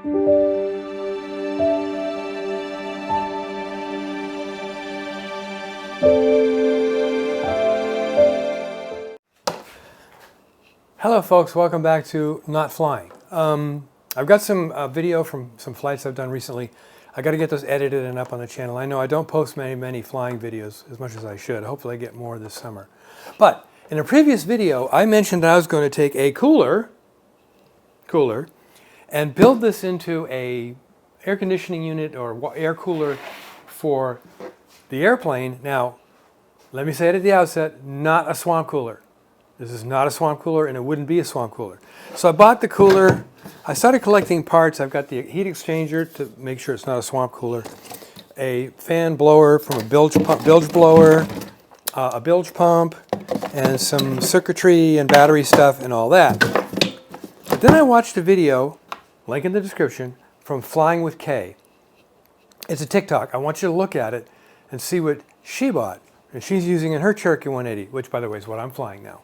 Hello folks, welcome back to Not Flying. I've got some video from some flights I've done recently. I got to get those edited and up on the channel. I know I don't post many flying videos as much as I should. Hopefully I get more this summer. But in a previous video, I mentioned that I was going to take a cooler and build this into a air conditioning unit or air cooler for the airplane. Now, let me say it at the outset, not a swamp cooler. This is not a swamp cooler, and it wouldn't be a swamp cooler. So I bought the cooler. I started collecting parts. I've got the heat exchanger to make sure it's not a swamp cooler, a fan blower from a bilge blower, a bilge pump, and some circuitry and battery stuff and all that. But then I watched a video, link in the description, from Flying with Kay. It's a TikTok. I want you to look at it and see what she bought. And she's using in her Cherokee 180, which, by the way, is what I'm flying now.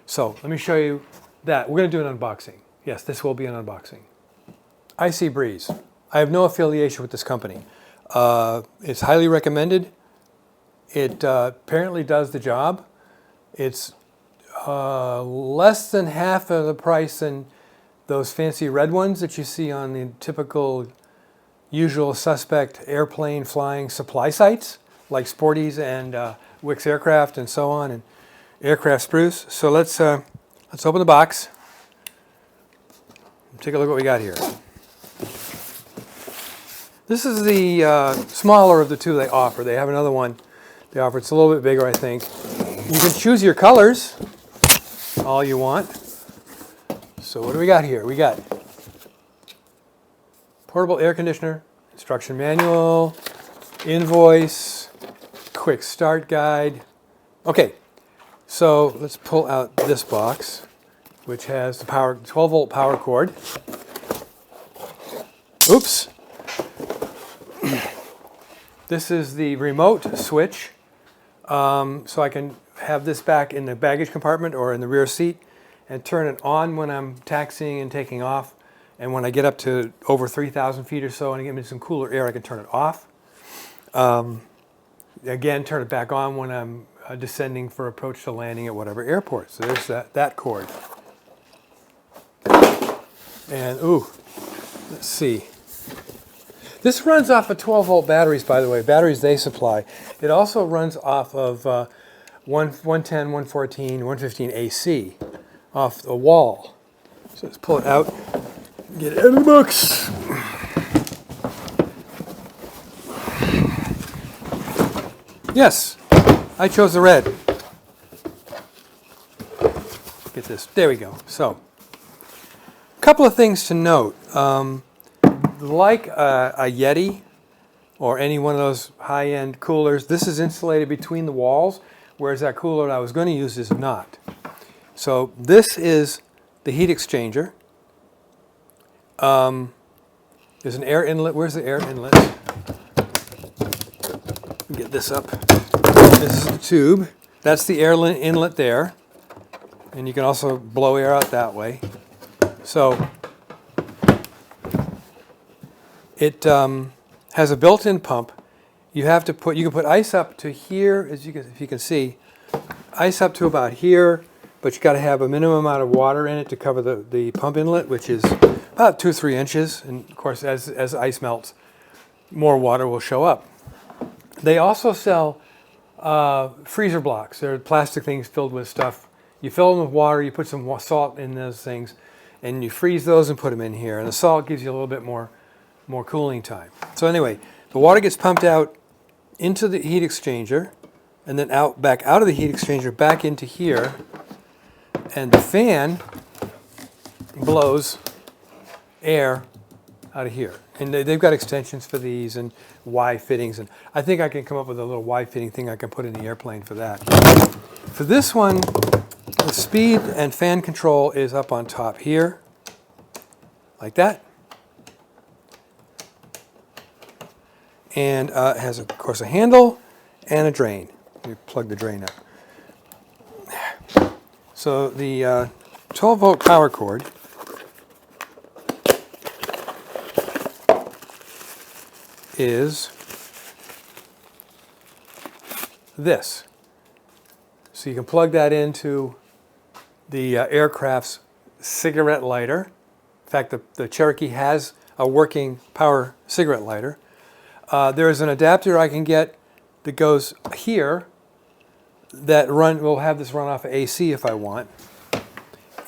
So let me show you that. We're going to do an unboxing. Yes, this will be an unboxing. IcyBreeze. I have no affiliation with this company. It's highly recommended. It apparently does the job. It's less than half of the price than those fancy red ones that you see on the typical usual suspect airplane flying supply sites like Sporty's and Wix Aircraft and so on, and Aircraft Spruce. So let's open the box. Take a look at what we got here. This is the smaller of the two they offer. They have another one they offer. It's a little bit bigger, I think. You can choose your colors all you want. So what do we got here? We got portable air conditioner, instruction manual, invoice, quick start guide. Okay, so let's pull out this box, which has the 12-volt power cord. Oops. This is the remote switch, so I can have this back in the baggage compartment or in the rear seat and turn it on when I'm taxiing and taking off. And when I get up to over 3,000 feet or so and get me some cooler air, I can turn it off. Again, turn it back on when I'm descending for approach to landing at whatever airport. So there's that cord. And ooh, let's see. This runs off of 12-volt batteries, by the way, batteries they supply. It also runs off of 110, 114, 115 AC off the wall. So let's pull it out, get it out of the box. Yes, I chose the red. Get this, there we go. So, a couple of things to note. Like a Yeti or any one of those high-end coolers, this is insulated between the walls, whereas that cooler that I was going to use is not. So this is the heat exchanger. There's an air inlet. Where's the air inlet? Get this up. This is the tube. That's the air inlet there. And you can also blow air out that way. So it has a built-in pump. You can put ice up to here, if you can see, ice up to about here, but you got to have a minimum amount of water in it to cover the pump inlet, which is about 2-3 inches. And of course, as ice melts, more water will show up. They also sell freezer blocks. They're plastic things filled with stuff. You fill them with water, you put some salt in those things, and you freeze those and put them in here. And the salt gives you a little bit more cooling time. So anyway, the water gets pumped out into the heat exchanger, and then back out of the heat exchanger back into here, and the fan blows air out of here. And they've got extensions for these and Y fittings, and I think I can come up with a little Y fitting thing I can put in the airplane for that. For this one, the speed and fan control is up on top here, like that. And it has, of course, a handle and a drain. Let me plug the drain up. So the 12-volt power cord is this. So you can plug that into the aircraft's cigarette lighter. In fact, the Cherokee has a working power cigarette lighter. There is an adapter I can get that goes here that will have this run off of AC if I want.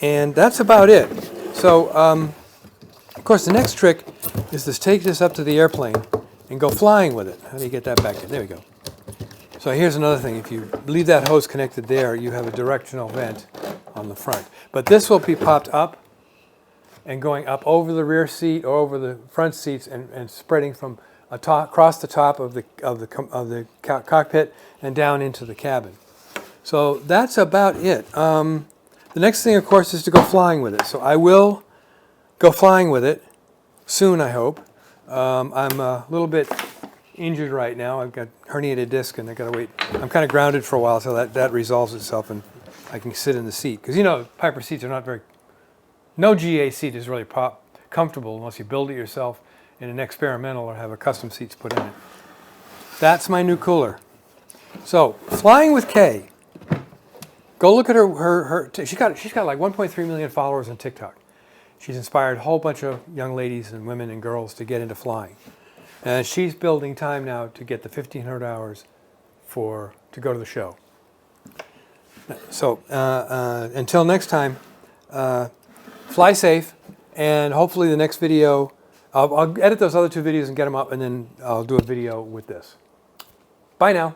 And that's about it. So, of course, the next trick is to take this up to the airplane and go flying with it. How do you get that back in? There we go. So here's another thing. If you leave that hose connected there, you have a directional vent on the front. But this will be popped up and going up over the rear seat or over the front seats and spreading from across the top of the cockpit and down into the cabin. So that's about it. The next thing, of course, is to go flying with it. So I will go flying with it soon, I hope. I'm a little bit injured right now. I've got herniated disc and I got to wait. I'm kind of grounded for a while so that resolves itself and I can sit in the seat. Because you know, Piper seats are not very, no GA seat is really comfortable unless you build it yourself in an experimental or have a custom seats put in it. That's my new cooler. So, flying with Kay. Go look at her she's got like 1.3 million followers on TikTok. She's inspired a whole bunch of young ladies and women and girls to get into flying. And she's building time now to get the 1,500 hours to go to the show. So until next time, fly safe, and hopefully the next video, I'll edit those other two videos and get them up, and then I'll do a video with this. Bye now.